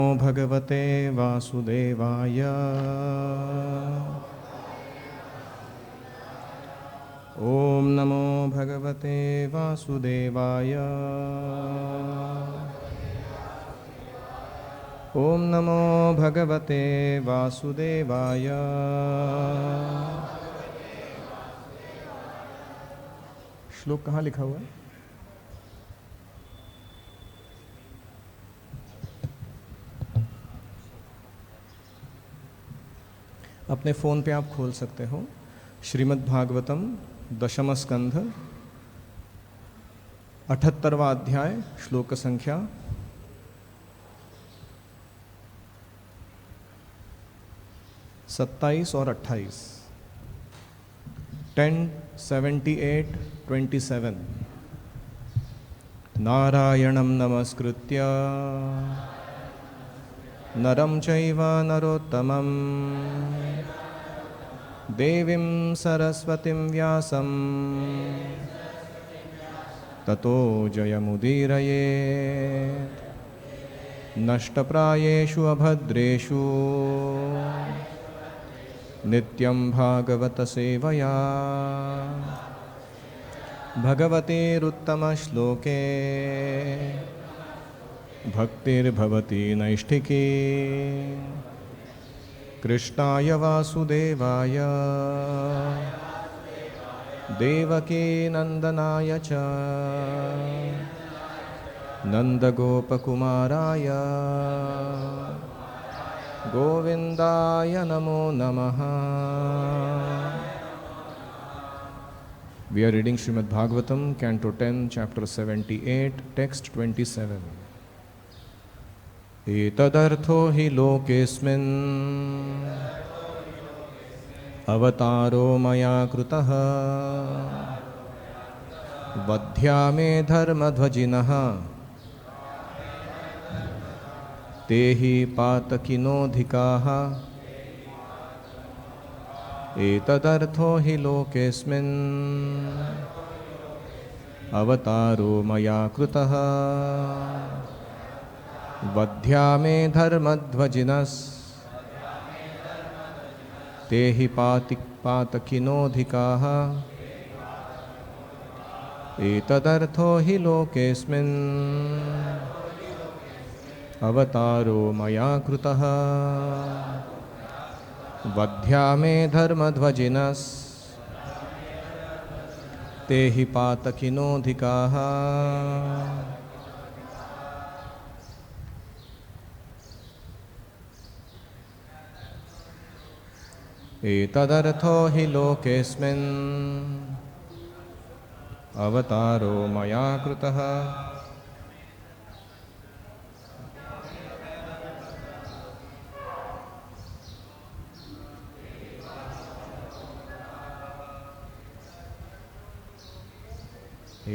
नमो भगवते वासुदेवाय। ओम नमो भगवते वासुदेवाय। ओम नमो भगवते वासुदेवाय। श्लोक कहाँ लिखा हुआ है? अपने फ़ोन पे आप खोल सकते हो। श्रीमद् भागवतम दशम स्कंध 78वां अध्याय श्लोक संख्या 27 और 28। 10, 78, 27। नारायणं नमस्कृत्य नरं चैव नरोत्तमं देवीं सरस्वतीं व्यासं ततो जयमुदीरयेत्। नष्टप्रायेषु अभद्रेषु नित्यं भागवत सेवया भगवतेरुत्तमश्लोके भक्तिर्भवति नैष्ठिकी। कृष्णाय वासुदेवाय देवकी नंदनाय च नंदगोपकुमाराय गोविंदाय नमो नमः। We are reading Srimad Bhagavatam, Canto 10, Chapter 78, Text 27. एतदर्थो हि लोकेऽस्मिन् अवतारो मया कृतः वध्या मे धर्मध्वजिनः ते हि पातकिनोऽधिकाः। एतदर्थो हि लोकेऽस्मिन् अवतारो मया कृतः वध्या मे धर्मध्वजिनस् ते हि पातकिनोऽधिकाः। एतदर्थो हि लोकेऽस्मिन् अवतारो मया कृतः वध्या मे धर्मध्वजिनस् ते हि पातकिनोऽधिकाः। एतदर्थो हि लोकेऽस्मिन् अवतारो मया कृतः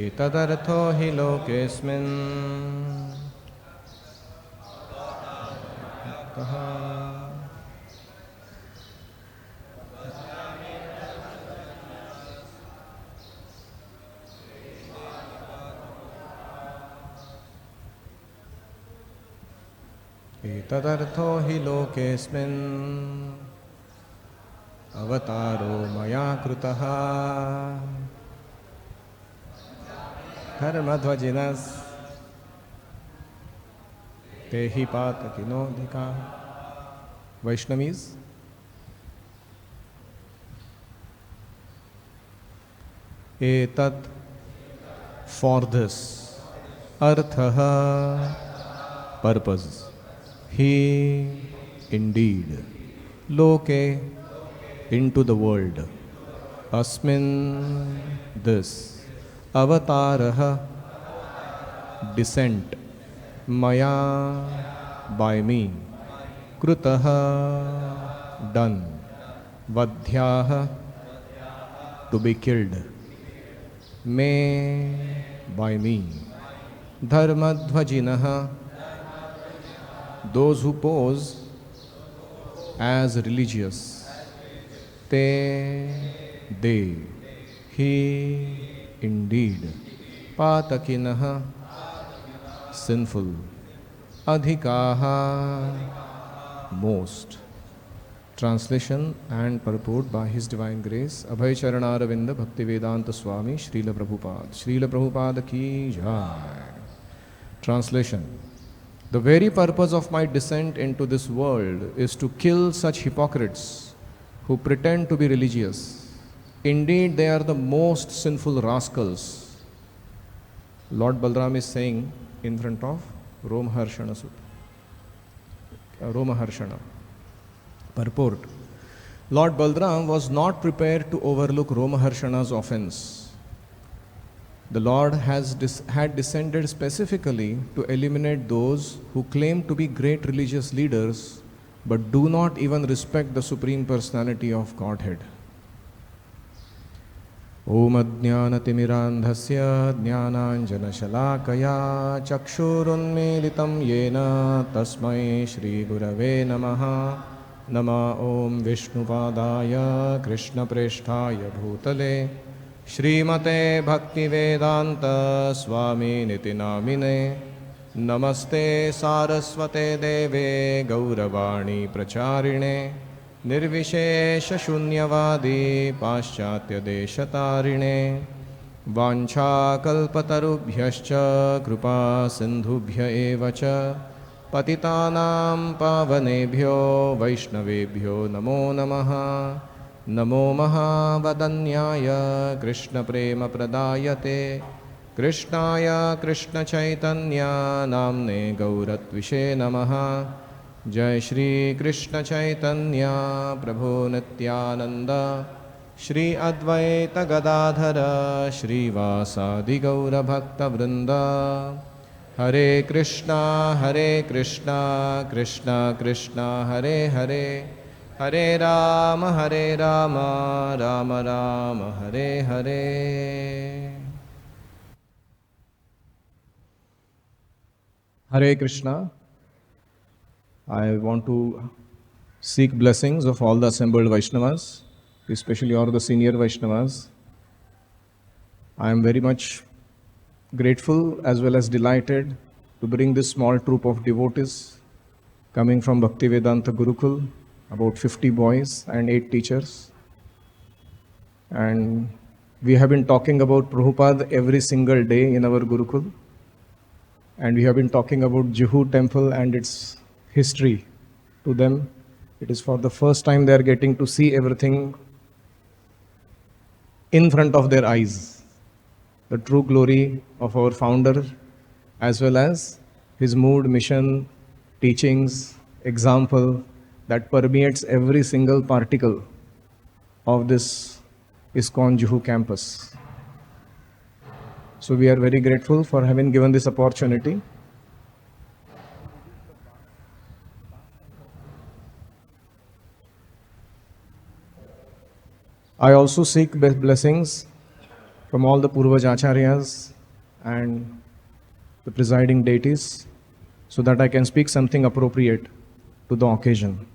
एतदर्थो हि लोकेऽस्मिन् एतदर्थो हि लोकेऽस्मिन् अवतारो मया कृतः धर्मध्वजिनस् ते हि पातकिनोऽधिकाः। वैष्णवीज, एतत् for this, अर्थः purpose, he indeed, loke into the world, asmin this, avatarah descent, maya by me, krutah done, vadhyah to be killed, me by me, dharmadhvajinah those who pose as religious, they, he indeed, patakinah sinful, adhikaha, most. Translation and purport by His Divine Grace, Abhay Charanaravinda Bhaktivedanta Swami Srila Prabhupada. Srila Prabhupada ki jai. Translation. The very purpose of my descent into this world is to kill such hypocrites who pretend to be religious. Indeed, they are the most sinful rascals. Lord Balram is saying in front of Romaharshana Sutta. Romaharshana. Purport. Lord Balram was not prepared to overlook Romaharshana's offense. The Lord had descended specifically to eliminate those who claim to be great religious leaders but do not even respect the Supreme Personality of Godhead. Om Ajnanatimirandhasya Jnananjanashalakaya Chakshurunmilitam Yena Tasmai Shri Gurave Namaha. Nama Om Vishnupadaya Krishna Presthaya Bhutale Srimate Bhaktivedanta Swami Nitinamine Namaste Saraswate Deve Gauravani Pracharine Nirvishesha Shunyavadi Paschatya Deshatarine Vancha Kalpatarubhyascha Krupa Sindhubhya Evacha Patitanam Pavanebhyo Vaishnavebhyo Namo Namaha Namo Mahavadanyaya Krishna Prema Pradayate Krishnaya Krishna Chaitanya Namne Gauratvishe Namaha Jai Shri Krishna Chaitanya Prabhu Nityananda Shri Advaita Gadadhara Shri Vasadi Gaura Bhakta Vrinda Hare Krishna Krishna Krishna Hare Hare Hare Rama Rama Rama Hare Hare. Hare Krishna. I want to seek blessings of all the assembled Vaishnavas, especially all the senior Vaishnavas. I am very much grateful as well as delighted to bring this small troop of devotees coming from Bhaktivedanta Gurukul, about 50 boys and 8 teachers. And we have been talking about Prabhupada every single day in our Gurukul. And we have been talking about Juhu temple and its history to them. It is for the first time they are getting to see everything in front of their eyes. The true glory of our founder, as well as his mood, mission, teachings, example that permeates every single particle of this ISKCON Juhu campus. So we are very grateful for having given this opportunity. I also seek blessings from all the Purvaj Acharyas and the presiding deities so that I can speak something appropriate to the occasion.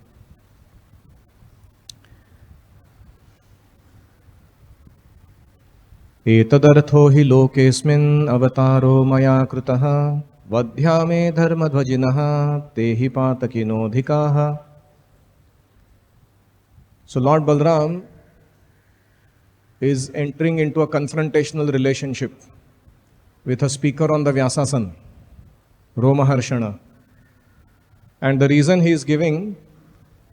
Etadartho hi lokesmin avataro maya krutaha vadhyame dharmadvajinaha tehi patakinodhikaha. So Lord Balram is entering into a confrontational relationship with a speaker on the Vyasasan, Romaharshana. And the reason he is giving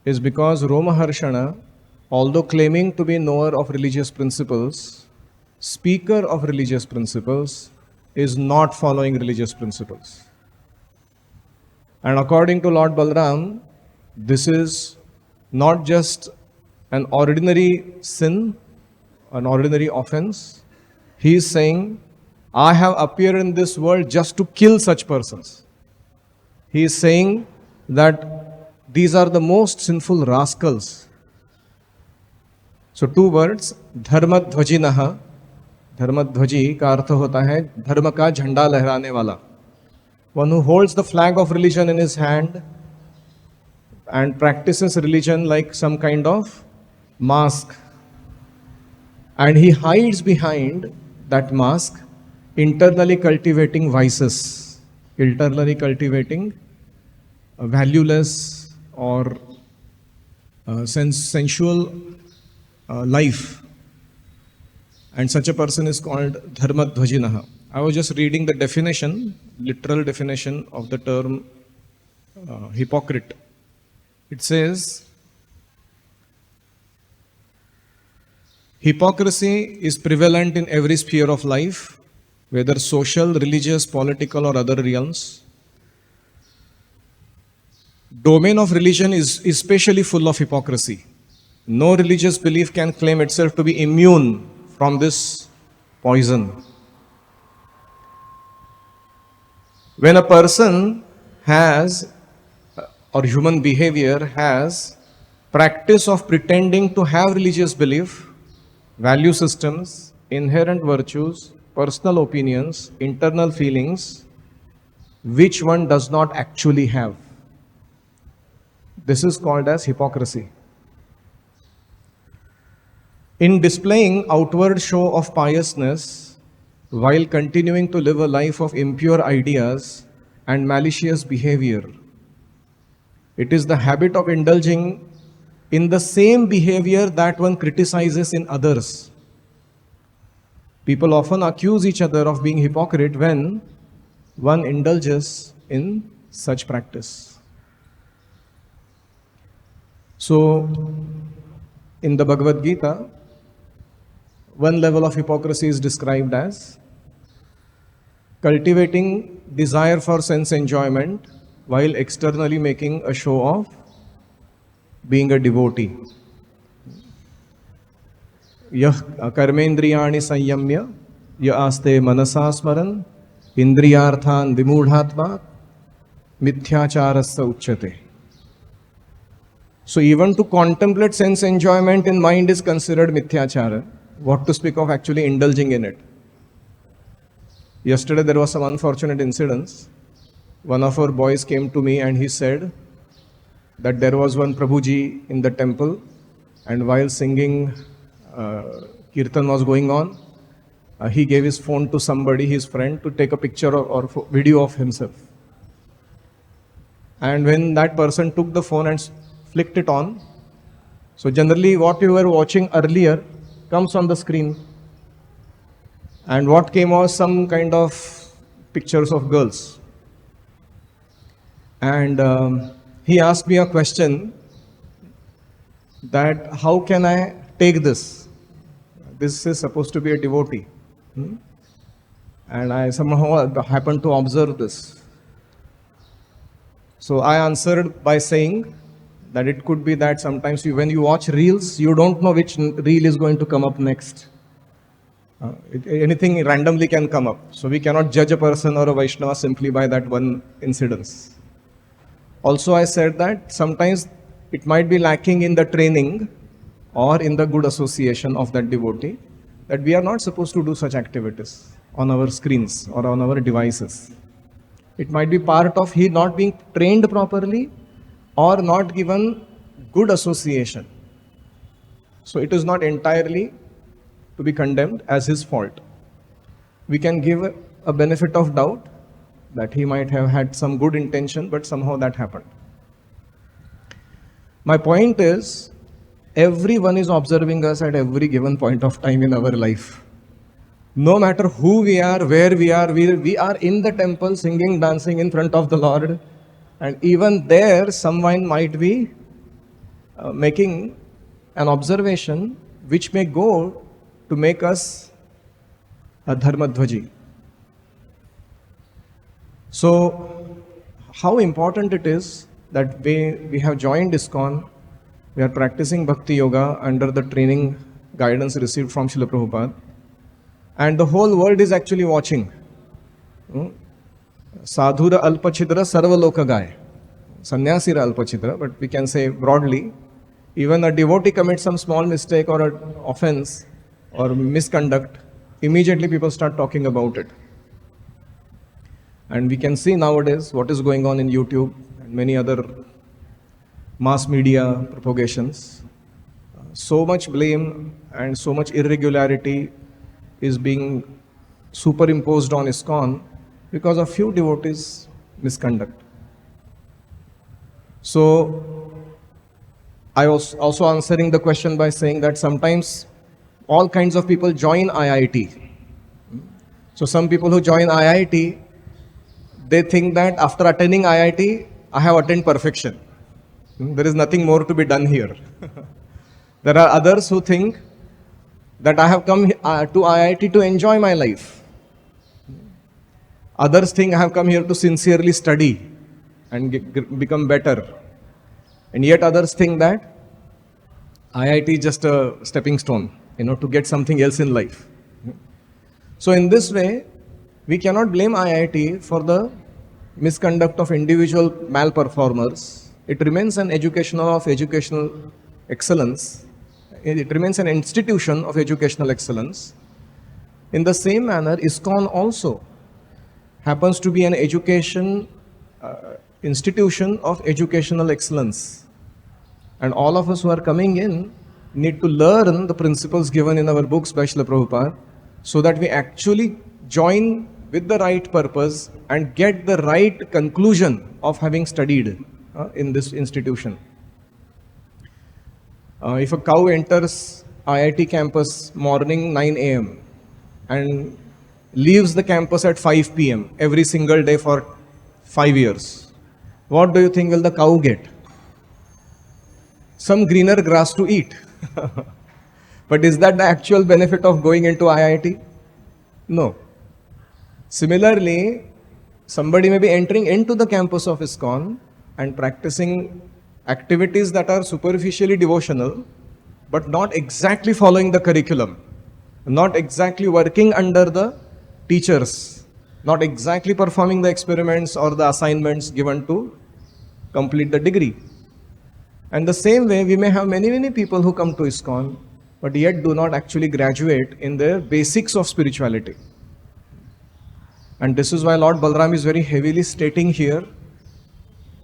is because Romaharshana, although claiming to be knower of religious principles, speaker of religious principles, is not following religious principles. And according to Lord Balram, this is not just an ordinary sin, an ordinary offense. He is saying, I have appeared in this world just to kill such persons. He is saying that these are the most sinful rascals. So 2 words, dharmadvajinaha. Dharmadvaji का अर्थ होता है धर्म का झंडा लहराने वाला. One who holds the flag of religion in his hand and practices religion like some kind of mask. And he hides behind that mask, internally cultivating vices, internally cultivating valueless or sensual life. And such a person is called dharmadhvajinaha. I was just reading the definition, literal definition of the term hypocrite. It says, hypocrisy is prevalent in every sphere of life, whether social, religious, political, or other realms. Domain of religion is especially full of hypocrisy. No religious belief can claim itself to be immune from this poison. When a person has, or human behavior has, practice of pretending to have religious belief, value systems, inherent virtues, personal opinions, internal feelings, which one does not actually have, this is called as hypocrisy. In displaying outward show of piousness while continuing to live a life of impure ideas and malicious behavior, it is the habit of indulging in the same behavior that one criticizes in others. People often accuse each other of being hypocrite when one indulges in such practice. So, in the Bhagavad-gita, one level of hypocrisy is described as cultivating desire for sense enjoyment while externally making a show of being a devotee. Yah karmendriyani sanyamya ya aste manasa smaran indriyarthan vimudhatma mithyacharasya uchyate. So even to contemplate sense enjoyment in mind is considered mithyachara. What to speak of actually indulging in it? Yesterday there was some unfortunate incidents. One of our boys came to me and he said that there was one Prabhuji in the temple, and while singing Kirtan was going on, he gave his phone to somebody, his friend, to take a picture or video of himself. And when that person took the phone and flicked it on, so generally what you were watching earlier comes on the screen, and what came was some kind of pictures of girls. And he asked me a question that how can I take this? This is supposed to be a devotee. And I somehow happened to observe this. So I answered by saying that it could be that sometimes when you watch reels, you don't know which reel is going to come up next. Anything randomly can come up. So we cannot judge a person or a Vaishnava simply by that one incidence. Also I said that sometimes it might be lacking in the training or in the good association of that devotee, that we are not supposed to do such activities on our screens or on our devices. It might be part of he not being trained properly or not given good association. So it is not entirely to be condemned as his fault. We can give a benefit of doubt that he might have had some good intention, but somehow that happened. My point is, everyone is observing us at every given point of time in our life. No matter who we are, where we are in the temple singing, dancing in front of the Lord. And even there, someone might be making an observation which may go to make us a dharmadhvaji. So, how important it is that we have joined ISKCON, we are practicing Bhakti Yoga under the training guidance received from Srila Prabhupada, and the whole world is actually watching. Sadhura alpachidra sarvaloka gaya. Sannyasira alpachidra, but we can say broadly, even a devotee commits some small mistake or an offense or misconduct, immediately people start talking about it. And we can see nowadays what is going on in YouTube and many other mass media propagations. So much blame and so much irregularity is being superimposed on ISKCON because of few devotees' misconduct. So, I was also answering the question by saying that sometimes all kinds of people join IIT. So some people who join IIT, they think that after attending IIT, I have attained perfection. There is nothing more to be done here. There are others who think that I have come to IIT to enjoy my life. Others think I have come here to sincerely study and become better. And yet others think that IIT is just a stepping stone, to get something else in life. So in this way, we cannot blame IIT for the misconduct of individual malperformers. It remains an educational excellence. It remains an institution of educational excellence. In the same manner, ISKCON also happens to be an institution of educational excellence. And all of us who are coming in need to learn the principles given in our books by Srila Prabhupada so that we actually join with the right purpose and get the right conclusion of having studied in this institution. If a cow enters IIT campus morning 9 a.m. and leaves the campus at 5 p.m. every single day for 5 years, what do you think will the cow get? Some greener grass to eat. But is that the actual benefit of going into IIT? No. Similarly, somebody may be entering into the campus of ISKCON and practicing activities that are superficially devotional, but not exactly following the curriculum, not exactly working under the teachers, not exactly performing the experiments or the assignments given to complete the degree. And the same way, we may have many people who come to ISKCON, but yet do not actually graduate in the basics of spirituality. And this is why Lord Balaram is very heavily stating here.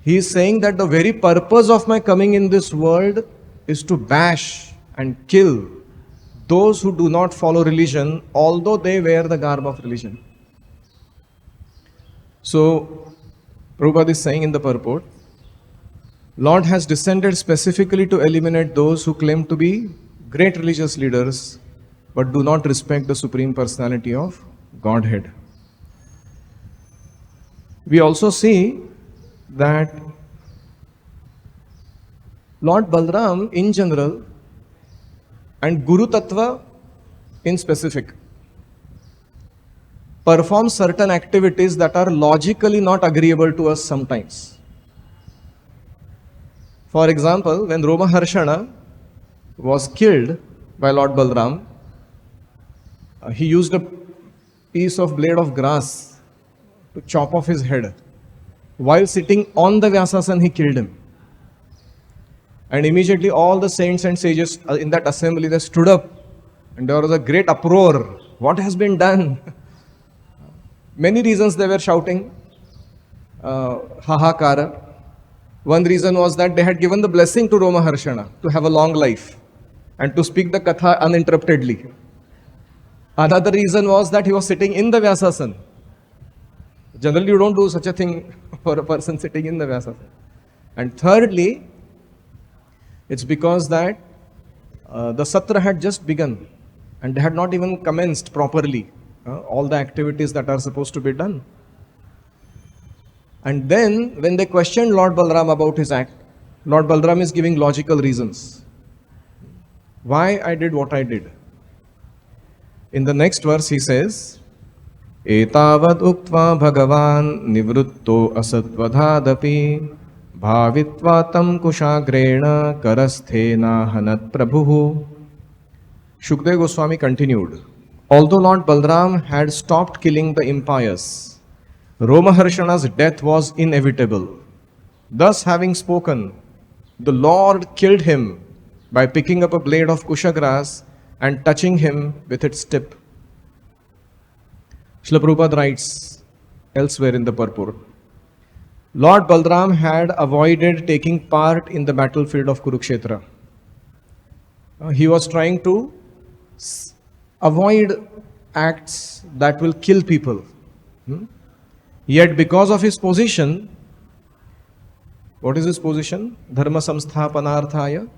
He is saying that the very purpose of my coming in this world is to bash and kill those who do not follow religion, although they wear the garb of religion. So, Prabhupada is saying in the purport, Lord has descended specifically to eliminate those who claim to be great religious leaders but do not respect the Supreme Personality of Godhead. We also see that Lord Balaram in general and Guru Tattva in specific perform certain activities that are logically not agreeable to us sometimes. For example, when Rama Harshana was killed by Lord Balaram, he used a piece of blade of grass to chop off his head. While sitting on the Vyasasan, he killed him. And immediately all the saints and sages in that assembly, they stood up and there was a great uproar. What has been done? Many reasons they were shouting, hahakara. One reason was that they had given the blessing to Rama Harshana to have a long life and to speak the katha uninterruptedly. Another reason was that he was sitting in the Vyasasan. Generally, you don't do such a thing for a person sitting in the Vyasasan. And thirdly, it's because that the Satra had just begun and they had not even commenced properly all the activities that are supposed to be done. And then, when they questioned Lord Balaram about his act, Lord Balaram is giving logical reasons. Why I did what I did. In the next verse, he says, Etavad uktva bhagavan nivrutto asatvadhadapi bhavitva tam kushagrena karasthena hanat prabhuhu. Shukdev Goswami continued, although Lord Balaram had stopped killing the impious, Rama Harshana's death was inevitable. Thus, having spoken, the Lord killed him by picking up a blade of kusha grass and touching him with its tip. Srila Prabhupada writes elsewhere in the purport, Lord Balaram had avoided taking part in the battlefield of Kurukshetra. He was trying to avoid acts that will kill people. Yet because of his position, What is his position? Dharma samsthapanarthaya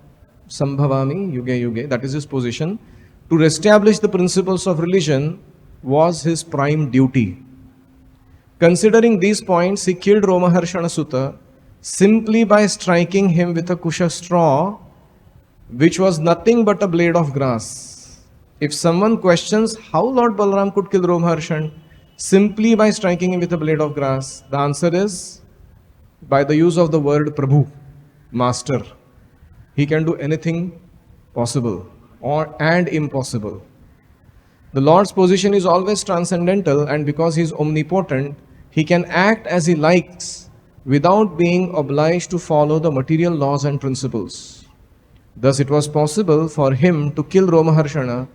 sambhavami yuge yuge. That is his position. To establish the principles of religion was his prime duty. Considering these points, he killed Romaharshana Sutta simply by striking him with a kusha straw, which was nothing but a blade of grass. If someone questions how Lord Balaram could kill Romaharshan simply by striking him with a blade of grass, the answer is by the use of the word Prabhu, Master. He can do anything possible and impossible. The Lord's position is always transcendental, and because he is omnipotent, he can act as he likes without being obliged to follow the material laws and principles. Thus, it was possible for him to kill Romaharshana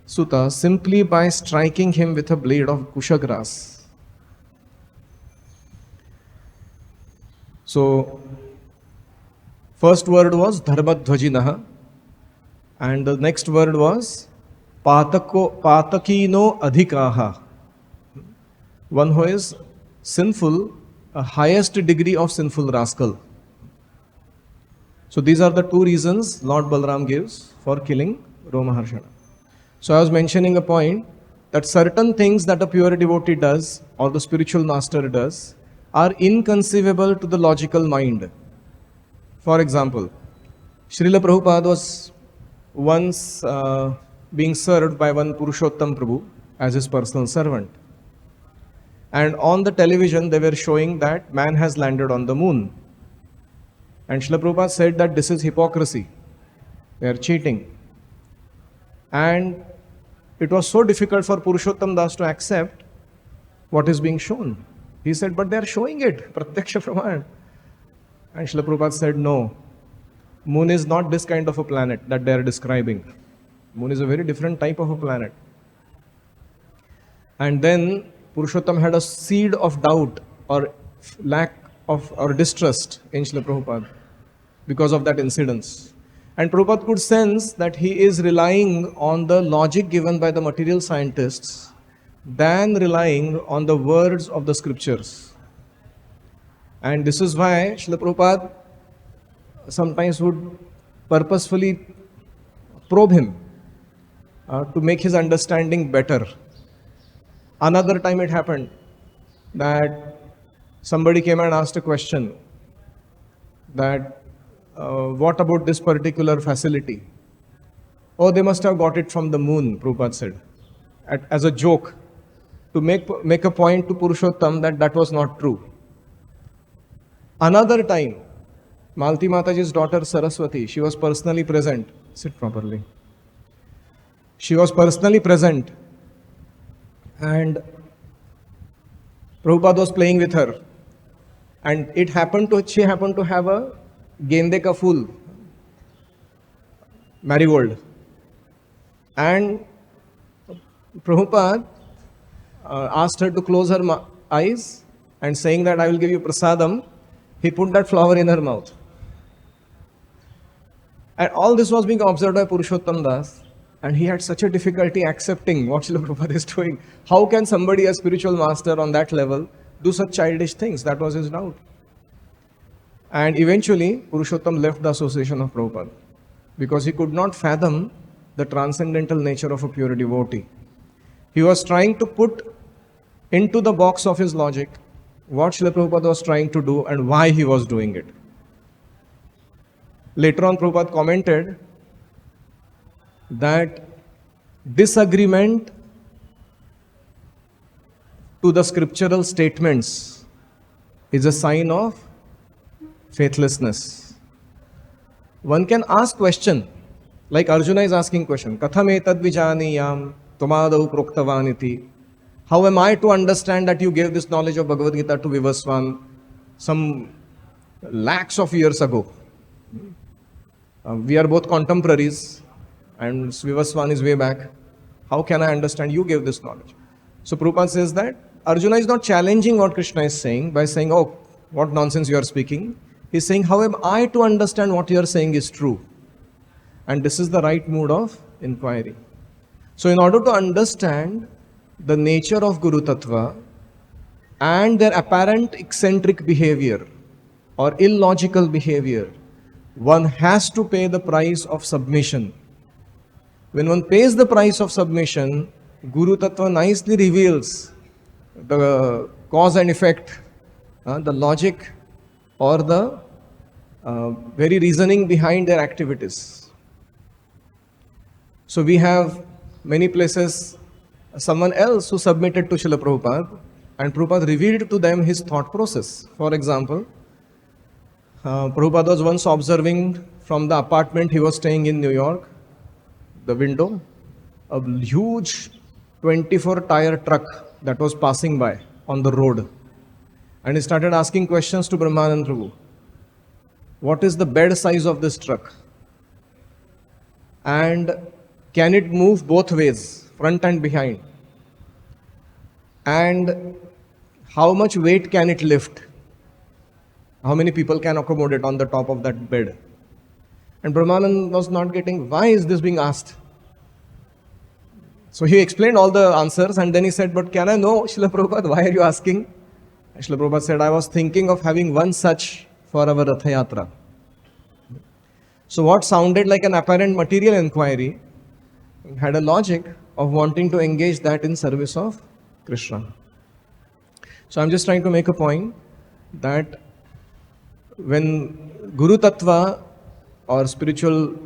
Sutta simply by striking him with a blade of kusha grass. So, first word was dharmadhvajinaha, and the next word was patakino adhikaha. One who is sinful, a highest degree of sinful rascal. So these are the two reasons Lord Balaram gives for killing Romaharshana. So I was mentioning a point that certain things that a pure devotee does or the spiritual master does are inconceivable to the logical mind. For example, Srila Prabhupada was once being served by one Purushottam Prabhu as his personal servant. And on the television they were showing that man has landed on the moon. And Srila Prabhupada said that this is hypocrisy. They are cheating. And it was so difficult for Purushottam Das to accept what is being shown. He said, but they are showing it, Pratyaksha Praman. And Srila Prabhupada said, no, moon is not this kind of a planet that they are describing. Moon is a very different type of a planet. And then Purushottam had a seed of doubt or lack of or distrust in Srila Prabhupada because of that incidence. And Prabhupada could sense that he is relying on the logic given by the material scientists than relying on the words of the scriptures. And this is why Srila Prabhupada sometimes would purposefully probe him to make his understanding better. Another time it happened that somebody came and asked a question that what about this particular facility? Oh, they must have got it from the moon, Prabhupada said, as a joke, to make a point to Purushottam that that was not true. Another time, Malti Mataji's daughter Saraswati, she was personally present. Sit properly. She was personally present, and Prabhupada was playing with her. And she happened to have a gende ka phool, marigold. And Prabhupada asked her to close her eyes, and saying that I will give you prasadam, he put that flower in her mouth. And all this was being observed by Purushottam Das, and he had such a difficulty accepting what Srila Prabhupada is doing. How can somebody, a spiritual master on that level, do such childish things? That was his doubt. And eventually, Purushottam left the association of Prabhupada because he could not fathom the transcendental nature of a pure devotee. He was trying to put into the box of his logic what Srila Prabhupada was trying to do and why he was doing it. Later on, Prabhupada commented that disagreement to the scriptural statements is a sign of faithlessness. One can ask question, like Arjuna is asking question, Katham etad vijaniyam tomadau proktavaniti. How am I to understand that you gave this knowledge of Bhagavad-gita to Vivaswan some lakhs of years ago? We are both contemporaries and Vivaswan is way back. How can I understand you gave this knowledge? So Prabhupada says that Arjuna is not challenging what Krishna is saying by saying, oh, what nonsense you are speaking. He's saying, how am I to understand what you are saying is true? And this is the right mood of inquiry. So in order to understand the nature of Guru Tattva and their apparent eccentric behavior or illogical behavior, one has to pay the price of submission. When one pays the price of submission, Guru Tattva nicely reveals the cause and effect, the logic or the very reasoning behind their activities. So we have many places someone else who submitted to Srila Prabhupada, and Prabhupada revealed to them his thought process. For example, Prabhupada was once observing from the apartment he was staying in New York, the window, a huge 24-tire truck that was passing by on the road. And he started asking questions to Brahmanand Prabhu. What is the bed size of this truck? And can it move both ways, front and behind? And how much weight can it lift? How many people can accommodate on the top of that bed? And Brahmanand was not getting, why is this being asked? So he explained all the answers, and then he said, but can I know, Srila Prabhupada, why are you asking? And Srila Prabhupada said, I was thinking of having one such for our Ratha Yatra. So what sounded like an apparent material inquiry had a logic of wanting to engage that in service of Krishna. So I'm just trying to make a point that when Guru Tattva or spiritual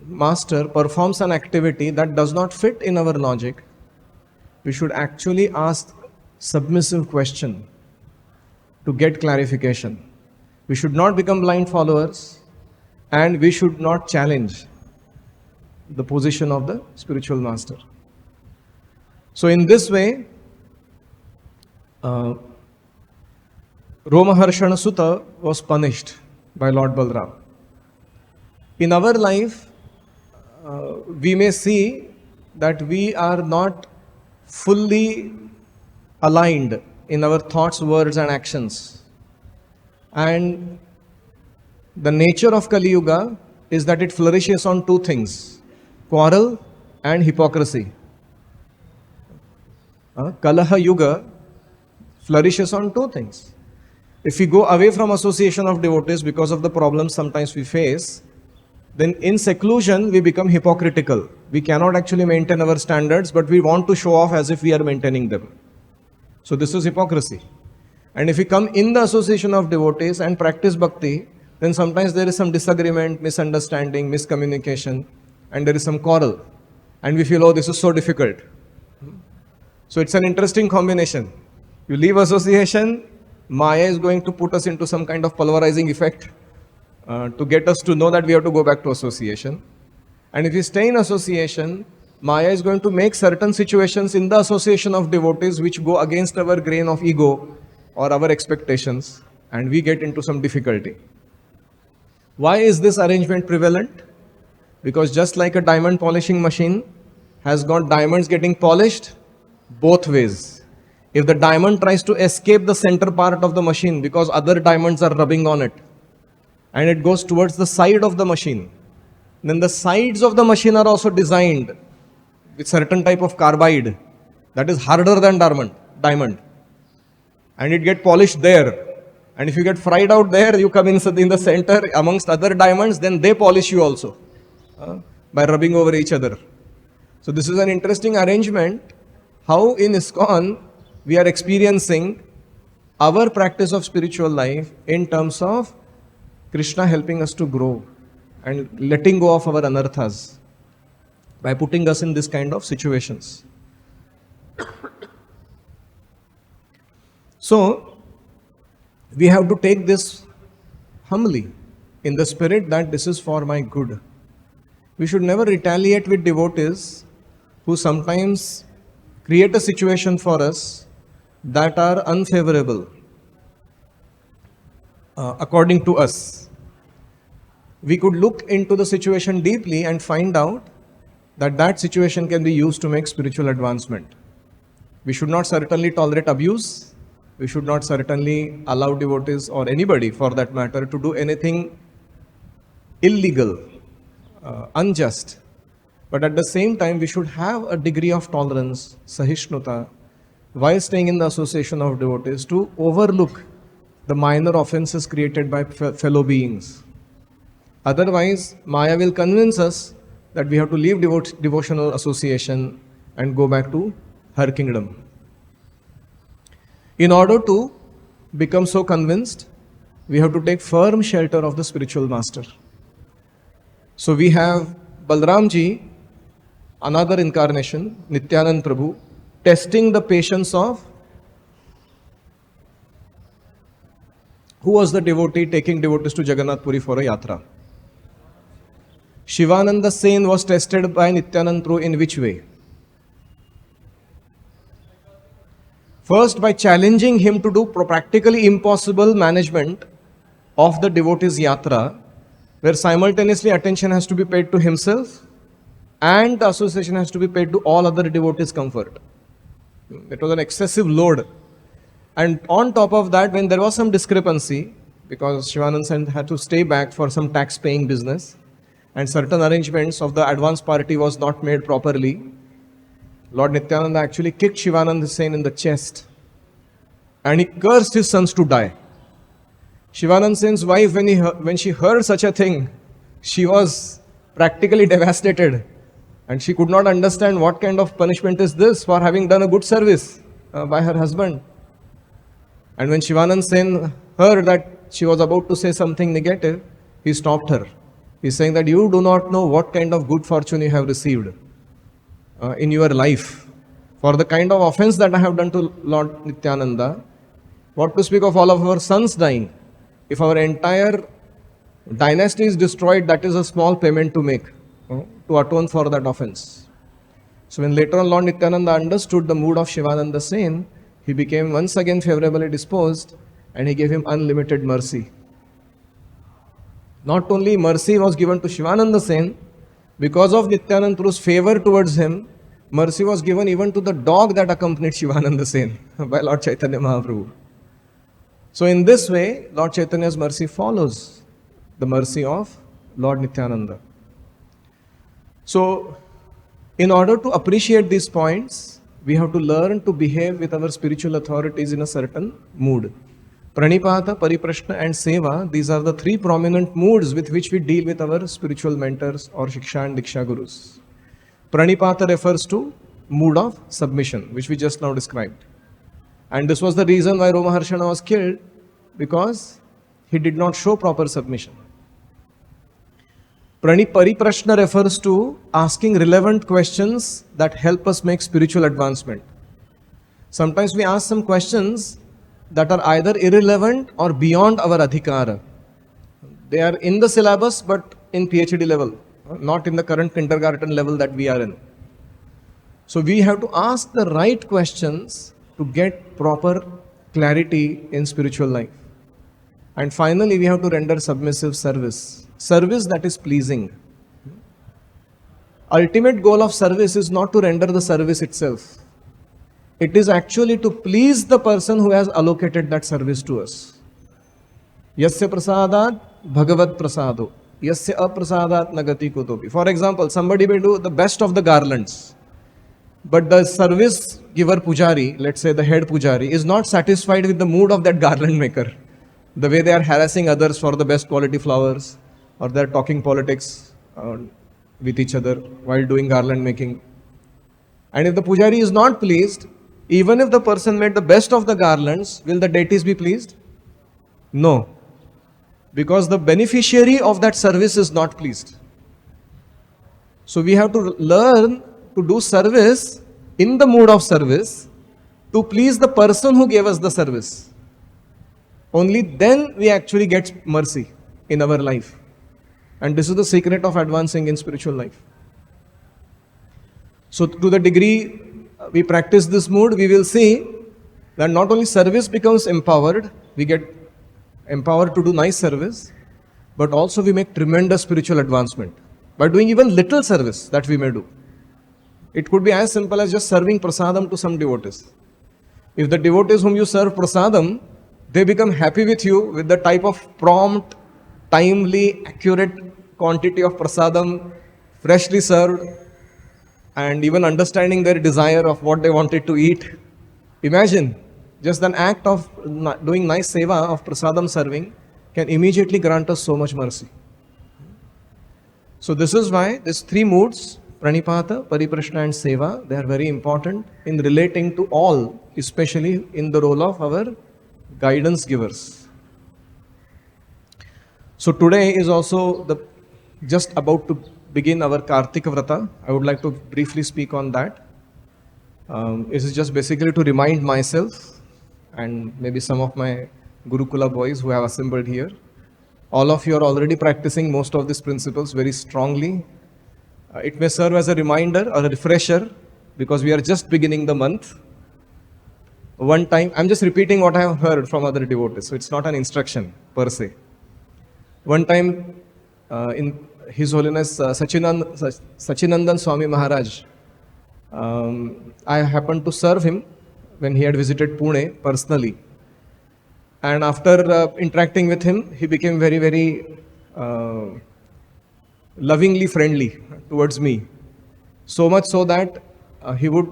master performs an activity that does not fit in our logic, we should actually ask submissive question to get clarification. We should not become blind followers, and we should not challenge the position of the spiritual master. So in this way, Romaharshana Sutta was punished by Lord Balram. In our life, we may see that we are not fully aligned in our thoughts, words and actions. And the nature of Kali Yuga is that it flourishes on two things, quarrel and hypocrisy. Kalaha Yuga flourishes on two things. If we go away from association of devotees because of the problems sometimes we face, then in seclusion we become hypocritical. We cannot actually maintain our standards, but we want to show off as if we are maintaining them. So this is hypocrisy. And if we come in the association of devotees and practice bhakti, then sometimes there is some disagreement, misunderstanding, miscommunication, and there is some quarrel. And we feel, oh, this is so difficult. So it's an interesting combination. You leave association, Maya is going to put us into some kind of pulverizing effect to get us to know that we have to go back to association. And if we stay in association, Maya is going to make certain situations in the association of devotees which go against our grain of ego or our expectations, and we get into some difficulty. Why is this arrangement prevalent? Because just like a diamond polishing machine has got diamonds getting polished both ways. If the diamond tries to escape the center part of the machine because other diamonds are rubbing on it, and it goes towards the side of the machine, then the sides of the machine are also designed with certain type of carbide that is harder than diamond. And it get polished there. And if you get fried out there, you come in the center amongst other diamonds, then they polish you also by rubbing over each other. So this is an interesting arrangement, how in ISKCON we are experiencing our practice of spiritual life in terms of Krishna helping us to grow and letting go of our anarthas by putting us in this kind of situations. So, we have to take this humbly in the spirit that this is for my good. We should never retaliate with devotees who sometimes create a situation for us that are unfavorable according to us. We could look into the situation deeply and find out that that situation can be used to make spiritual advancement. We should not certainly tolerate abuse. We should not certainly allow devotees or anybody for that matter to do anything illegal, unjust. But at the same time, we should have a degree of tolerance, sahishnuta, while staying in the association of devotees to overlook the minor offenses created by fellow beings. Otherwise, Maya will convince us that we have to leave devotional association and go back to her kingdom. In order to become so convinced, we have to take firm shelter of the spiritual master. So we have Balramji, another incarnation, Nityanand Prabhu, testing the patience of who was the devotee taking devotees to Jagannath Puri for a yatra. Shivananda Sen was tested by Nityanand Prabhu in which way? First, by challenging him to do practically impossible management of the devotee's yatra, where simultaneously attention has to be paid to himself and the association has to be paid to all other devotees' comfort. It was an excessive load. And on top of that, when there was some discrepancy, because Shivananda Sen had to stay back for some tax-paying business, and certain arrangements of the advance party was not made properly, Lord Nityananda actually kicked Shivananda Sen in the chest and he cursed his sons to die. Shivananda Sen's wife, when she heard such a thing, she was practically devastated and she could not understand what kind of punishment is this for having done a good service by her husband. And when Shivananda Sen heard that she was about to say something negative, he stopped her. He's saying that you do not know what kind of good fortune you have received in your life. For the kind of offense that I have done to Lord Nityananda, what to speak of all of our sons dying? If our entire dynasty is destroyed, that is a small payment to make, to atone for that offense. So when later on Lord Nityananda understood the mood of Shivananda Sen, he became once again favorably disposed and he gave him unlimited mercy. Not only mercy was given to Shivananda Sen, because of Nityananda Prabhu's favor towards him, mercy was given even to the dog that accompanied Shivananda Sen by Lord Chaitanya Mahaprabhu. So in this way, Lord Chaitanya's mercy follows the mercy of Lord Nityananda. So, in order to appreciate these points, we have to learn to behave with our spiritual authorities in a certain mood. Pranipata, Pariprashna and Seva, these are the three prominent moods with which we deal with our spiritual mentors or Shiksha and Diksha Gurus. Pranipata refers to mood of submission, which we just now described. And this was the reason why Rama Harshana was killed, because he did not show proper submission. Pariprashna refers to asking relevant questions that help us make spiritual advancement. Sometimes we ask some questions that are either irrelevant or beyond our adhikara. They are in the syllabus but in PhD level, not in the current kindergarten level that we are in. So we have to ask the right questions to get proper clarity in spiritual life. And finally, we have to render submissive service. Service that is pleasing. Ultimate goal of service is not to render the service itself. It is actually to please the person who has allocated that service to us. Yasya prasadat Bhagavat prasado. Yasya aprasadat nagati kutopi. For example, somebody may do the best of the garlands, but the service giver pujari, let's say the head pujari, is not satisfied with the mood of that garland maker. The way they are harassing others for the best quality flowers, or they are talking politics with each other while doing garland making. And if the pujari is not pleased, even if the person made the best of the garlands, will the deities be pleased? No. Because the beneficiary of that service is not pleased. So we have to learn to do service in the mood of service to please the person who gave us the service. Only then we actually get mercy in our life. And this is the secret of advancing in spiritual life. So to the degree we practice this mood, we will see that not only service becomes empowered, we get empowered to do nice service, but also we make tremendous spiritual advancement by doing even little service that we may do. It could be as simple as just serving prasadam to some devotees. If the devotees whom you serve prasadam, they become happy with you with the type of prompt, timely, accurate quantity of prasadam, freshly served, and even understanding their desire of what they wanted to eat. Imagine, Just an act of doing nice seva of prasadam serving can immediately grant us so much mercy. So this is why these three moods, pranipata, pariprashna and seva, they are very important in relating to all, especially in the role of our guidance givers. So today is also just about to begin our Kartika Vrata. I would like to briefly speak on that. It is just basically to remind myself and maybe some of my Gurukula boys who have assembled here. All of you are already practicing most of these principles very strongly. It may serve as a reminder or a refresher because we are just beginning the month. One time, I'm just repeating what I have heard from other devotees, so it's not an instruction per se. One time, in His Holiness Sachinandan Swami Maharaj, I happened to serve him when he had visited Pune personally. And after interacting with him, he became very, very lovingly friendly towards me. So much so that he would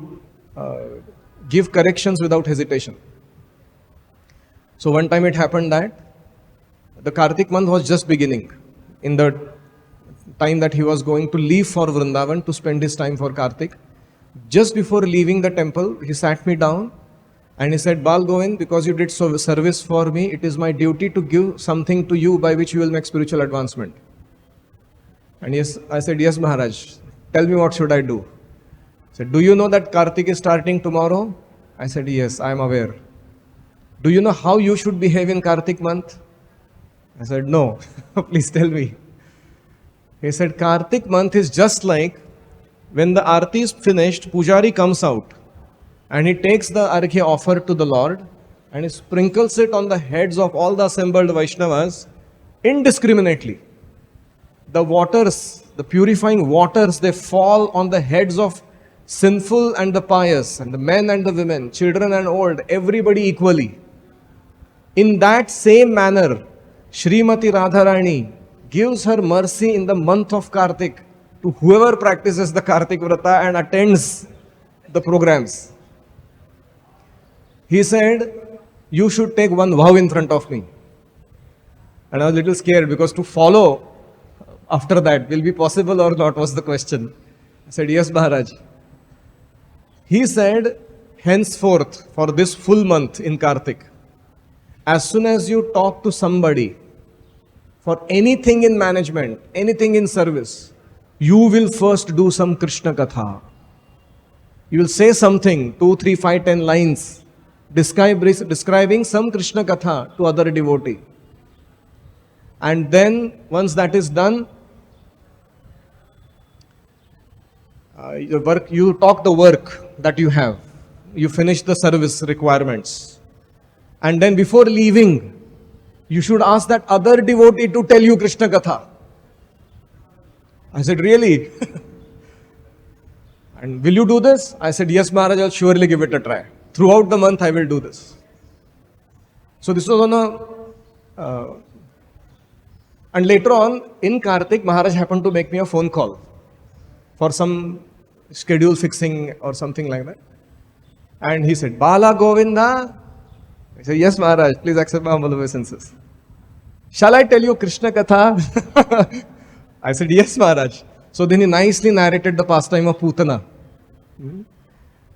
give corrections without hesitation. So one time it happened that the Kartik month was just beginning. In the time that he was going to leave for Vrindavan to spend his time for Kartik, just before leaving the temple, he sat me down and he said, Bal Govind, because you did service for me, it is my duty to give something to you by which you will make spiritual advancement. And yes, I said, yes, Maharaj, tell me what should I do? He said, do you know that Kartik is starting tomorrow? I said, yes, I am aware. Do you know how you should behave in Kartik month? I said, no, please tell me. He said, Kartik month is just like when the arati is finished, Pujari comes out and he takes the arghya offer to the Lord and he sprinkles it on the heads of all the assembled Vaishnavas indiscriminately. The waters, the purifying waters, they fall on the heads of sinful and the pious, and the men and the women, children and old, everybody equally. In that same manner, Srimati Radharani gives her mercy in the month of Kartik to whoever practices the Kartik Vrata and attends the programs. He said, you should take one vow in front of me. And I was a little scared because to follow after that will be possible or not was the question. I said, yes, Maharaj. He said, henceforth, for this full month in Kartik, as soon as you talk to somebody for anything in management, anything in service, you will first do some Krishna Katha. You will say something, 2, 3, 5, 10 lines, describing some Krishna Katha to other devotee. And then, once that is done, you talk the work that you have. You finish the service requirements. And then before leaving, you should ask that other devotee to tell you Krishna Katha. I said, really? And will you do this? I said, yes, Maharaj, I'll surely give it a try. Throughout the month, I will do this. So this was on and later on, in Kartik, Maharaj happened to make me a phone call for some schedule fixing or something like that. And he said, Bala Govinda? I said, yes, Maharaj, please accept my humble obeisances. Shall I tell you Krishna Katha? I said, yes, Maharaj. So then he nicely narrated the pastime of Putana.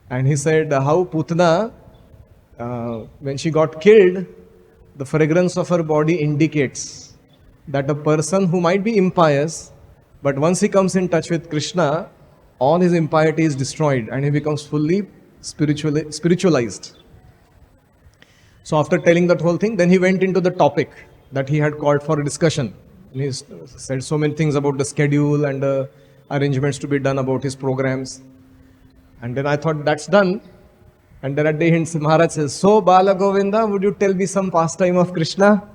And he said how Putana, when she got killed, the fragrance of her body indicates that a person who might be impious, but once he comes in touch with Krishna, all his impiety is destroyed and he becomes fully spiritualized. So after telling that whole thing, then he went into the topic that he had called for a discussion. And he said so many things about the schedule and the arrangements to be done about his programs. And then I thought, that's done. And then at the end, Maharaj says, so Bala Govinda, would you tell me some pastime of Krishna?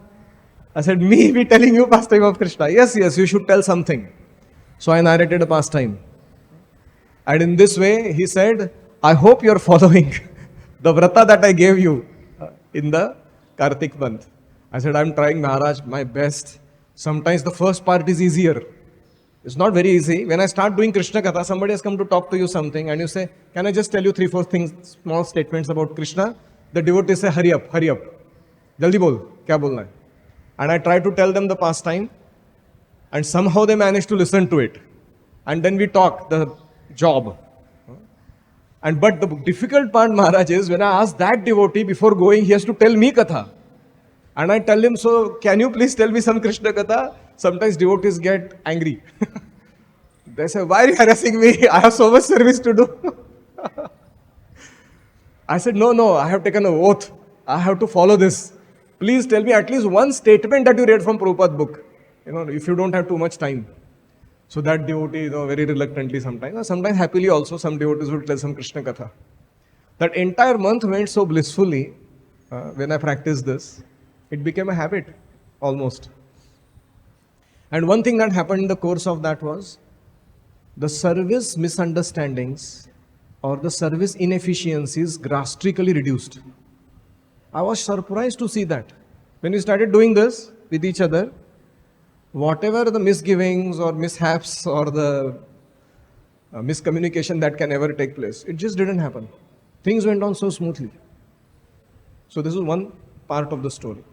I said, me be telling you pastime of Krishna? Yes, you should tell something. So I narrated a pastime. And in this way, he said, I hope you are following the vrata that I gave you in the Kartik month. I said, I'm trying, Maharaj, my best. Sometimes the first part is easier. It's not very easy. When I start doing Krishna Katha, somebody has come to talk to you something and you say, can I just tell you 3, 4 things, small statements about Krishna? the devotees say, hurry up, jaldi bol, kya bolna hai? And I try to tell them the pastime, and somehow they manage to listen to it. And then we talk the job. And but the difficult part, Maharaj, is when I ask that devotee before going, he has to tell me katha. And I tell him, so can you please tell me some Krishna katha? Sometimes devotees get angry. They say, why are you harassing me? I have so much service to do. I said, no, I have taken an oath. I have to follow this. Please tell me at least one statement that you read from Prabhupada's book. If you don't have too much time. So that devotee, very reluctantly sometimes, or sometimes happily also, some devotees would tell some Krishna katha. That entire month went so blissfully when I practiced this. It became a habit, almost. And one thing that happened in the course of that was, the service misunderstandings or the service inefficiencies drastically reduced. I was surprised to see that. When we started doing this with each other, whatever the misgivings or mishaps or the miscommunication that can ever take place, it just didn't happen. Things went on so smoothly. So this is one part of the story.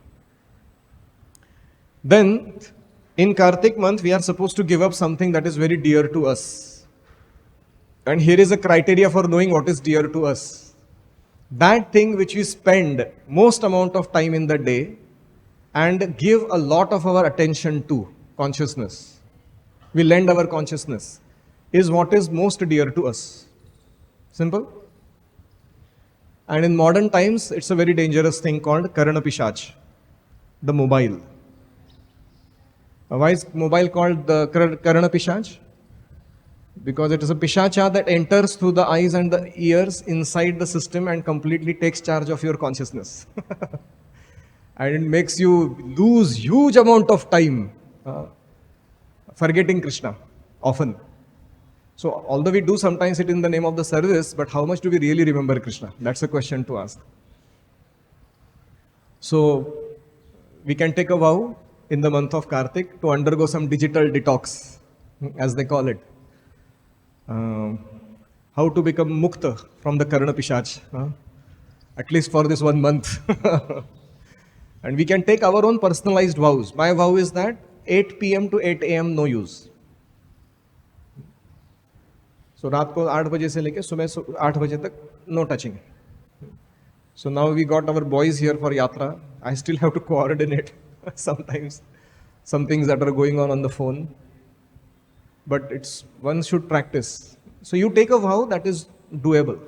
Then, in Kartik month, we are supposed to give up something that is very dear to us. And here is a criteria for knowing what is dear to us. That thing which we spend most amount of time in the day and give a lot of our attention to, consciousness, we lend our consciousness, is what is most dear to us. Simple. And in modern times, it's a very dangerous thing called Karana Pishach, the mobile. Why is mobile called the Karana Pishach? Because it is a Pishacha that enters through the eyes and the ears inside the system and completely takes charge of your consciousness. And it makes you lose huge amount of time forgetting Krishna, often. So although we do sometimes it in the name of the service, but how much do we really remember Krishna? That's a question to ask. So we can take a vow in the month of Kartik to undergo some digital detox, as they call it. How to become mukta from the Karana Pishach, at least for this 1 month. And we can take our own personalized vows. My vow is that 8 p.m. to 8 a.m. no use. So रात को 8 बजे से लेके सुबह 8 बजे तक no touching. So now we got our boys here for yatra. I still have to coordinate sometimes some things that are going on the phone. But one should practice. So you take a vow that is doable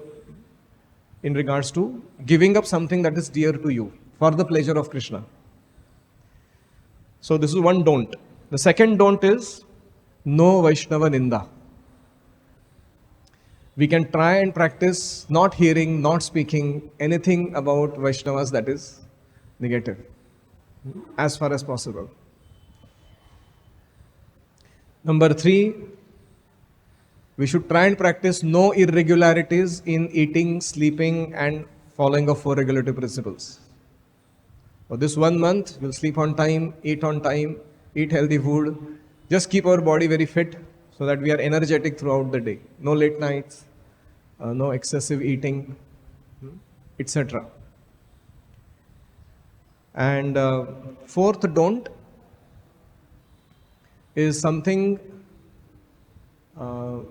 in regards to giving up something that is dear to you for the pleasure of Krishna. So this is one don't. The second don't is no Vaishnava Ninda. We can try and practice not hearing, not speaking anything about Vaishnavas that is negative, as far as possible. Number 3, we should try and practice no irregularities in eating, sleeping, and following of 4 regulative principles. For this 1 month, we'll sleep on time, eat healthy food, just keep our body very fit so that we are energetic throughout the day. No late nights, no excessive eating, etc. And 4th don't is something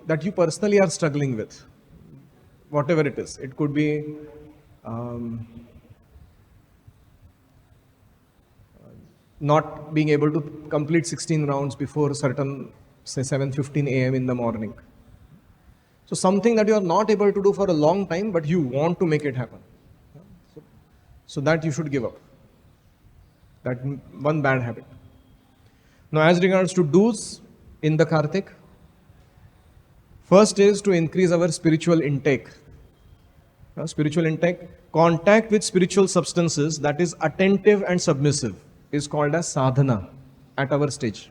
that you personally are struggling with, whatever it is. It could be not being able to complete 16 rounds before certain, say 7:15 a.m. in the morning. So something that you are not able to do for a long time, but you want to make it happen. So that you should give up. That one bad habit. Now as regards to do's in the Kartik, first is to increase our spiritual intake. Spiritual intake, contact with spiritual substances that is attentive and submissive is called as sadhana at our stage.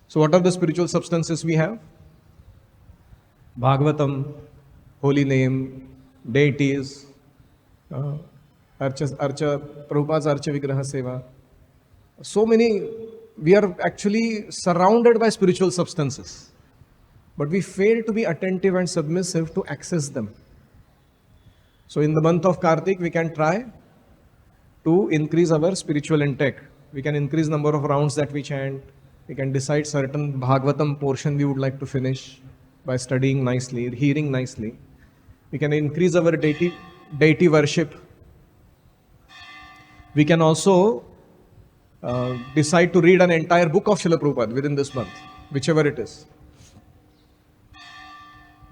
So what are the spiritual substances we have? Bhagavatam, holy name, deities, Prabhupada's Archa Vigraha Seva. So many, we are actually surrounded by spiritual substances, but we fail to be attentive and submissive to access them. So in the month of Kartik, we can try to increase our spiritual intake. We can increase number of rounds that we chant. We can decide certain Bhagavatam portion we would like to finish by studying nicely, hearing nicely. We can increase our deity worship. We can also decide to read an entire book of Srila Prabhupada within this month, whichever it is.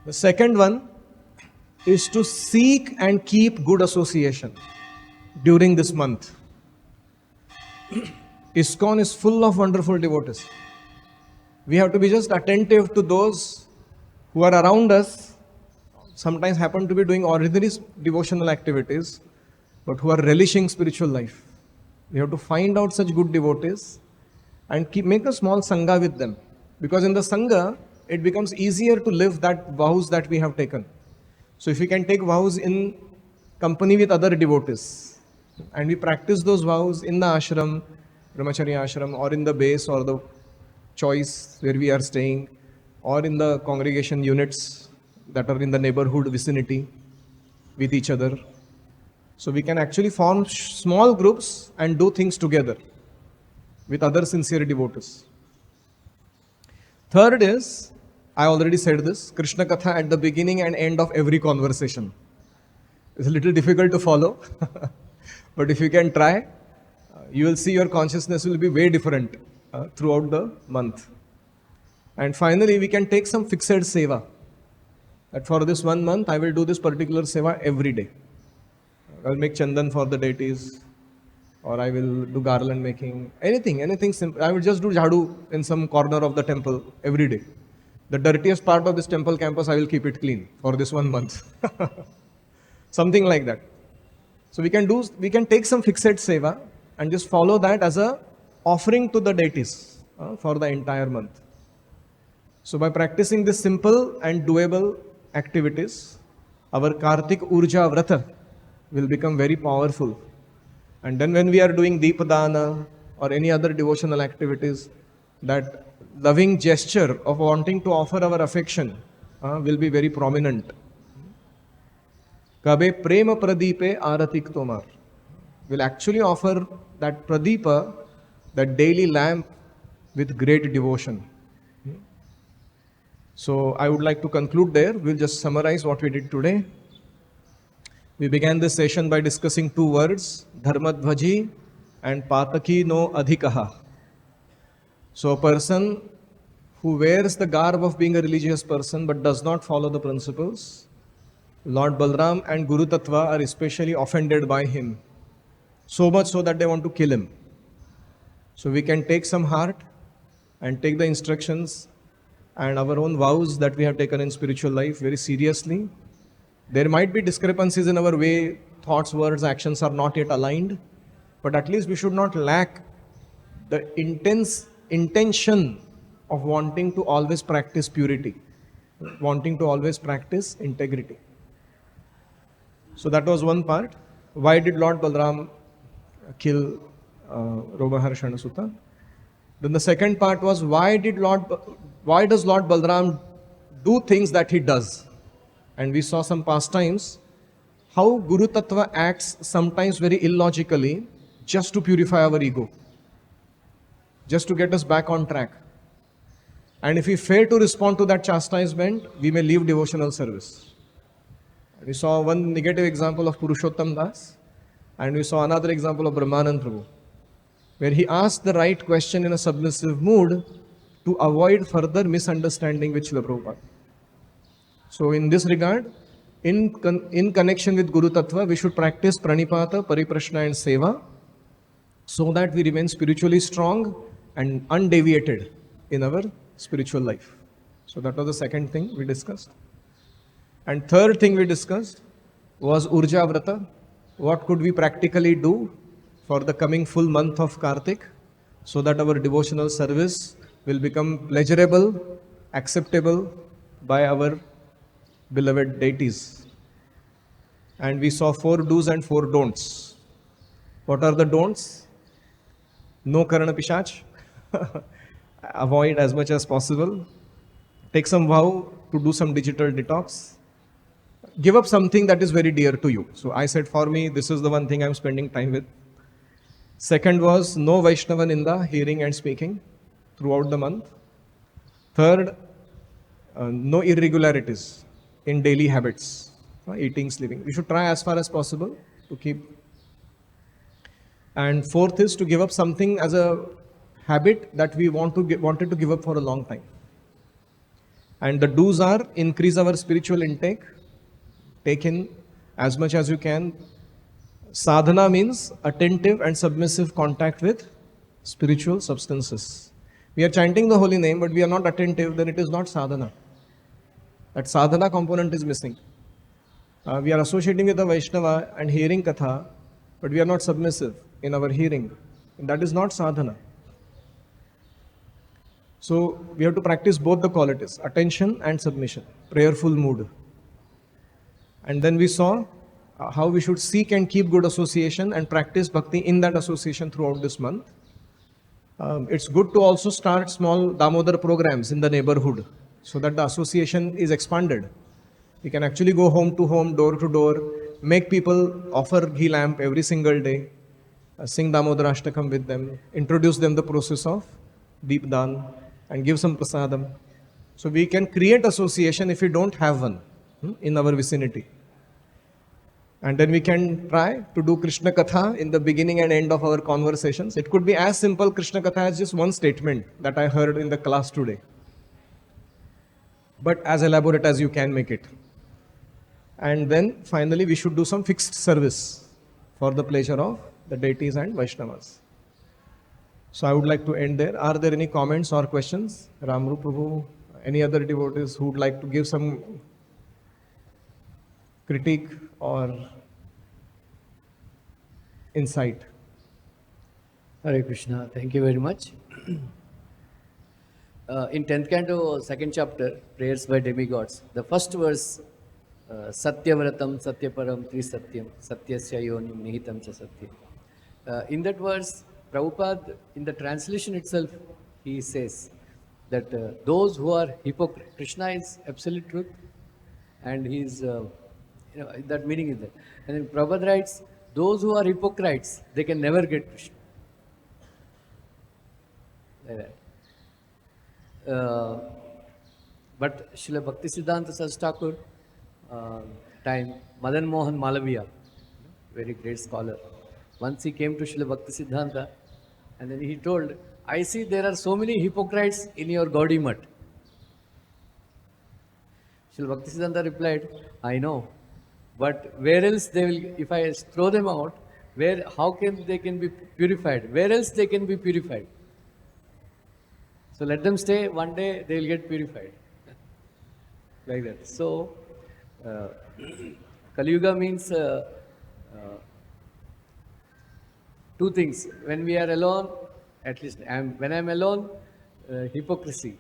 The second one is to seek and keep good association during this month. ISKCON is full of wonderful devotees. We have to be just attentive to those who are around us, sometimes happen to be doing ordinary devotional activities, but who are relishing spiritual life. We have to find out such good devotees and make a small sangha with them. Because in the sangha, it becomes easier to live that vows that we have taken. So if we can take vows in company with other devotees, and we practice those vows in the ashram, brahmacharya ashram, or in the base or the choice where we are staying, or in the congregation units that are in the neighborhood vicinity with each other. So we can actually form small groups and do things together with other sincere devotees. Third is, I already said this, Krishna Katha at the beginning and end of every conversation. It's a little difficult to follow, but if you can try, you will see your consciousness will be way different throughout the month. And finally, we can take some fixed seva. That for this 1 month, I will do this particular seva every day. I will make chandan for the deities, or I will do garland making, anything simple. I will just do jhadu in some corner of the temple every day. The dirtiest part of this temple campus, I will keep it clean for this 1 month. Something like that. So we can take some fixed seva and just follow that as a offering to the deities for the entire month. So by practicing this simple and doable activities, our Kartik Urja Vrata will become very powerful. And then when we are doing Deepadana or any other devotional activities, that loving gesture of wanting to offer our affection will be very prominent. Kabe prema pradeepe aratik tomar will actually offer that pradeepa, that daily lamp, with great devotion. So I would like to conclude there. We'll just summarize what we did today. We began this session by discussing 2 words, Dharmadhvaji and Pataki no Adhikaha. So a person who wears the garb of being a religious person but does not follow the principles, Lord Balram and Guru Tattva are especially offended by him. So much so that they want to kill him. So we can take some heart and take the instructions and our own vows that we have taken in spiritual life very seriously. There might be discrepancies in our way, thoughts, words, actions are not yet aligned, but at least we should not lack the intense intention of wanting to always practice purity, wanting to always practice integrity. So that was one part. Why did Lord Balram kill Romaharshana Sutta? Then the second part was, why does Lord Balram do things that he does? And we saw some pastimes, how Guru Tattva acts sometimes very illogically just to purify our ego, just to get us back on track. And if we fail to respond to that chastisement, we may leave devotional service. We saw one negative example of Purushottam Das, and we saw another example of Brahmanand Prabhu, where he asked the right question in a submissive mood to avoid further misunderstanding with Srila Prabhupada. So in this regard, in connection with Guru Tattva, we should practice Pranipata, Pariprashna and Seva so that we remain spiritually strong and undeviated in our spiritual life. So that was the second thing we discussed. And third thing we discussed was Urja Vrata. What could we practically do for the coming full month of Kartik so that our devotional service will become pleasurable, acceptable by our beloved deities. And we saw 4 do's and 4 don'ts. What are the don'ts? No Karana Pishach. Avoid as much as possible. Take some vow to do some digital detox. give up something that is very dear to you. So I said, for me, this is the one thing I'm spending time with. Second was no Vaishnava Ninda, hearing and speaking throughout the month. Third, no irregularities in daily habits, eating, sleeping. We should try as far as possible to keep. And fourth is to give up something as a habit that we wanted to give up for a long time. And the do's are increase our spiritual intake, take in as much as you can. Sadhana means attentive and submissive contact with spiritual substances. We are chanting the holy name, but we are not attentive, then it is not sadhana. That sadhana component is missing. We are associating with the Vaishnava and hearing katha, but we are not submissive in our hearing. And that is not sadhana. So we have to practice both the qualities, attention and submission, prayerful mood. And then we saw how we should seek and keep good association and practice bhakti in that association throughout this month. It's good to also start small Damodar programs in the neighborhood so that the association is expanded. We can actually go home to home, door to door, make people offer ghee lamp every single day, sing Damodar Ashtakam with them, introduce them the process of Deep Dan, and give some prasadam. So we can create association if we don't have one in our vicinity. And then we can try to do Krishna Katha in the beginning and end of our conversations. It could be as simple Krishna Katha as just one statement that I heard in the class today. But as elaborate as you can make it. And then finally we should do some fixed service for the pleasure of the deities and Vaishnavas. So I would like to end there. Are there any comments or questions? Ramru Prabhu, any other devotees who would like to give some critique or insight? Hare Krishna, thank you very much. In 10th canto, 2nd chapter, Prayers by Demigods, the first verse, Satyavratam, Satyaparam, Trisatyam, Satyasya Yonim, Nihitam cha Satya. In that verse, Prabhupada, in the translation itself, he says that those who are hypocrite, Krishna is absolute truth, and he is, that meaning is that. And then Prabhupada writes, those who are hypocrites, they can never get Krishna. Like that. But Srila Bhaktisiddhanta Saraswati Thakur, time, Madan Mohan Malaviya, very great scholar, once he came to Srila Bhaktisiddhanta and then he told, I see there are so many hypocrites in your Gaudiya Math. Srila Bhaktisiddhanta replied, I know, but where else they will, if I throw them out, how can they can be purified? Where else they can be purified? So let them stay, one day they will get purified. Like that. So, Kali Yuga means two things. When we are alone, at least when I am alone, hypocrisy.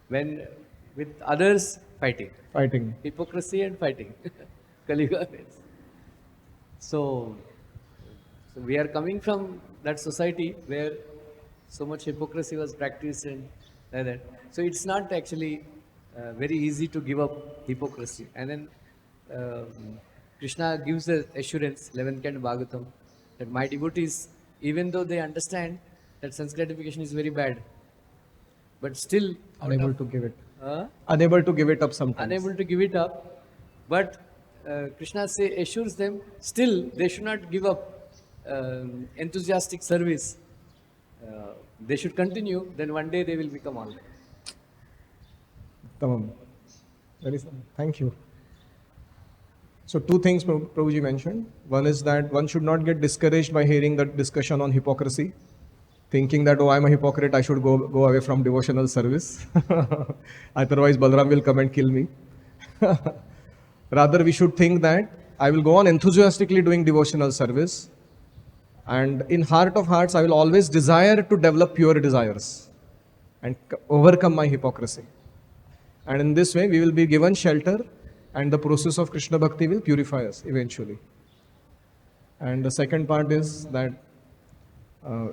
When with others, fighting. Fighting. Hypocrisy and fighting. Kali Yuga means. So we are coming from that society where so much hypocrisy was practiced and like that. So it's not actually very easy to give up hypocrisy. And then Krishna gives the assurance, 11th canto Bhagavatam, that my devotees, even though they understand that sense gratification is very bad, but still unable to give it. Unable to give it up sometimes. Unable to give it up. But Krishna assures them, still they should not give up enthusiastic service. They should continue, then one day they will become all. Tamam. Thank you. So two things Prabhuji mentioned. One is that one should not get discouraged by hearing the discussion on hypocrisy, thinking that, oh, I'm a hypocrite, I should go away from devotional service. Otherwise Balaram will come and kill me. Rather, we should think that I will go on enthusiastically doing devotional service, and in heart of hearts, I will always desire to develop pure desires and overcome my hypocrisy. And in this way, we will be given shelter, and the process of Krishna Bhakti will purify us eventually. And the second part is that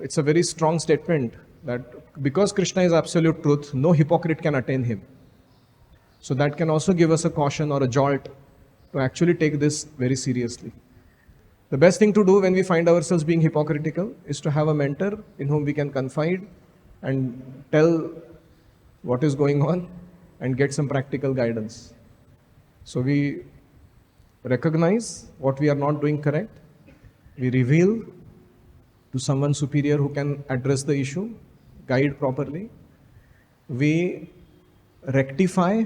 it's a very strong statement that because Krishna is absolute truth, no hypocrite can attain him. So that can also give us a caution or a jolt to actually take this very seriously. The best thing to do when we find ourselves being hypocritical is to have a mentor in whom we can confide and tell what is going on and get some practical guidance. So we recognize what we are not doing correct, we reveal to someone superior who can address the issue, guide properly, we rectify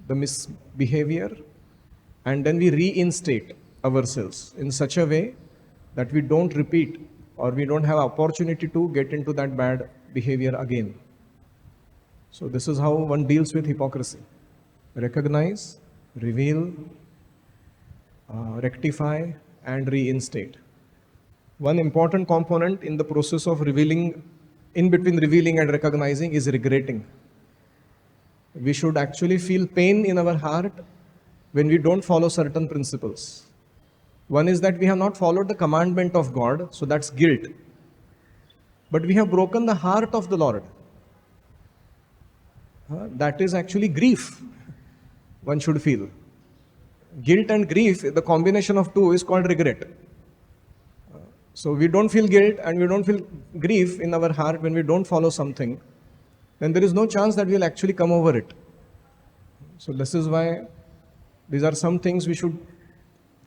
the misbehavior, and then we reinstate ourselves in such a way that we don't repeat or we don't have opportunity to get into that bad behavior again. So this is how one deals with hypocrisy. Recognize, reveal, rectify, and reinstate. One important component in the process of revealing, in between revealing and recognizing, is regretting. We should actually feel pain in our heart when we don't follow certain principles. One is that we have not followed the commandment of God, so that's guilt. But we have broken the heart of the Lord. That is actually grief, one should feel. Guilt and grief, the combination of two is called regret. So we don't feel guilt and we don't feel grief in our heart when we don't follow something, then there is no chance that we'll actually come over it. So this is why these are some things we should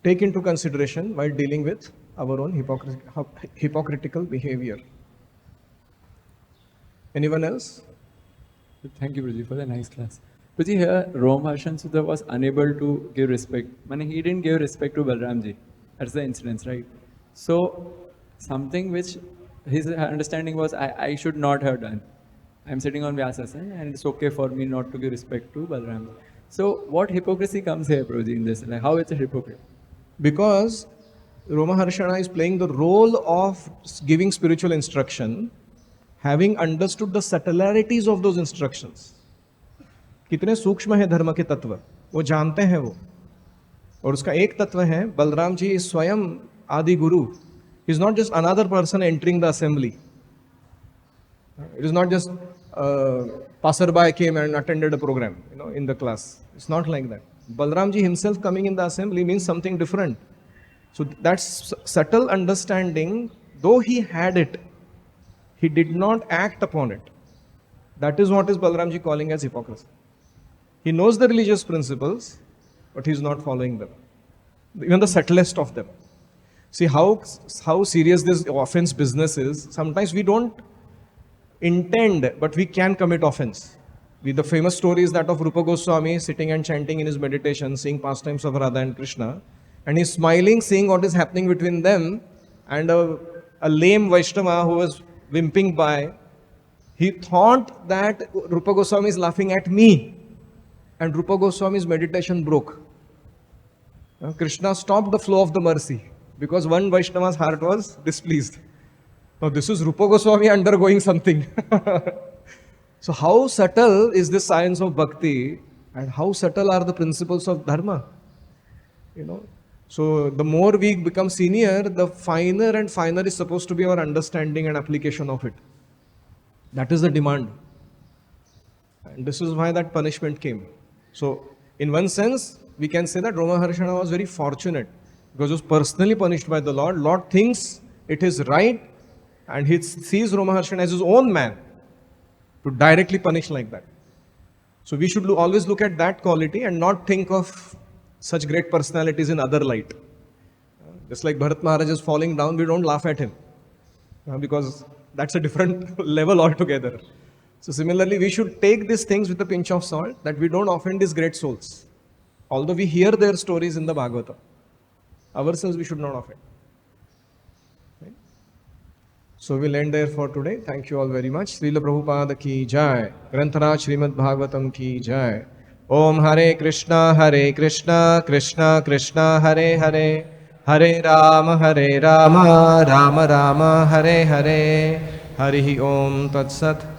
take into consideration while dealing with our own hypocritical behavior. Anyone else? Thank you, Prabhuji, for the nice class. Prabhuji, here Romaharshan Sutta was unable to give respect. He didn't give respect to Balramji. That's the incident, right? So, something which his understanding was, I should not have done. I'm sitting on Vyasasana and it's okay for me not to give respect to Balramji. So, what hypocrisy comes here, Prabhuji, in this? Like, how it's a hypocrite? Because Romaharshana is playing the role of giving spiritual instruction, having understood the subtleties of those instructions. कितने सूक्ष्म है धर्म के तत्व, वो जानते हैं वो. और उसका एक तत्व है, बलराम जी is स्वयं आदि गुरु. He is not just another person entering the assembly. It is not just passerby came and attended a program, in the class. It's not like that. Balram ji himself coming in the assembly means something different. So that subtle understanding, though he had it, he did not act upon it. That is what is Balram ji calling as hypocrisy. He knows the religious principles, but he is not following them. Even the subtlest of them. See how serious this offense business is. Sometimes we don't intend, but we can commit offense. The famous story is that of Rupa Goswami sitting and chanting in his meditation, seeing pastimes of Radha and Krishna, and he's smiling, seeing what is happening between them, and a lame Vaishnava who was wimping by, he thought that Rupa Goswami is laughing at me, and Rupa Goswami's meditation broke. Krishna stopped the flow of the mercy because one Vaishnava's heart was displeased. Now this is Rupa Goswami undergoing something. So how subtle is this science of bhakti, and how subtle are the principles of dharma? So the more we become senior, the finer and finer is supposed to be our understanding and application of it. That is the demand. And this is why that punishment came. So in one sense, we can say that Romaharshana was very fortunate because he was personally punished by the Lord. Lord thinks it is right and he sees Romaharshana as his own man to directly punish like that. So we should always look at that quality and not think of such great personalities in other light. Just like Bharat Maharaj is falling down, we don't laugh at him because that's a different level altogether. So similarly, we should take these things with a pinch of salt, that we don't offend these great souls. Although we hear their stories in the Bhagavatam, ourselves we should not offend. Right? So we'll end there for today. Thank you all very much. Srila Prabhupada ki jai. Grantaraj Srimad Bhagavatam ki jai. Om Hare Krishna, Krishna Krishna, Hare Hare, Hare Rama, Rama Rama, Hare Hare, Harihi Om Tat Sat.